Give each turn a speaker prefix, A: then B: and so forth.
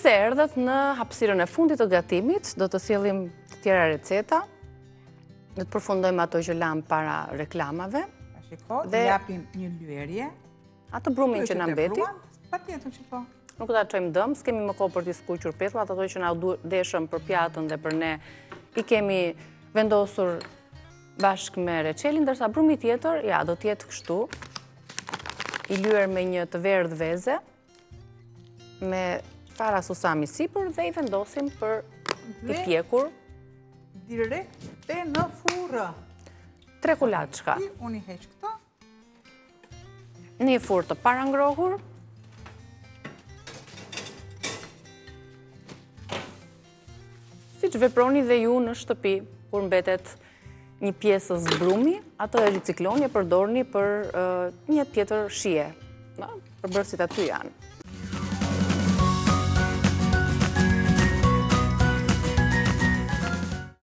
A: Mirë se erdhët në hapësirën e fundit të gatimit, do të sjellim të tjera receta, do të përfundojmë ato që lam para reklamave.
B: Shiko, dhe japim një lyerje.
A: Atë brumin që na mbeti.
B: Patjetër që po.
A: Nuk ta çojmë dëm, s'kemi më kohë për të skuqur petullat, ato që na deshëm për pjatën dhe për ne i kemi vendosur bashkë me reçelin, ndërsa brumi tjetër, ja, do të jetë kështu, i lyer me një të verdh veze, me fara susami sipër dhe i vendosim për i pjekur.
B: Direkte në furrë.
A: 3 kulaçka.
B: Unë i heq këto.
A: Në një furrë të parangrohur. Siç veproni dhe ju në shtëpi, kur mbetet një pjesë zbrumi, atë e ricikloni e përdorni për një tjetër shije. Përbërësit aty janë.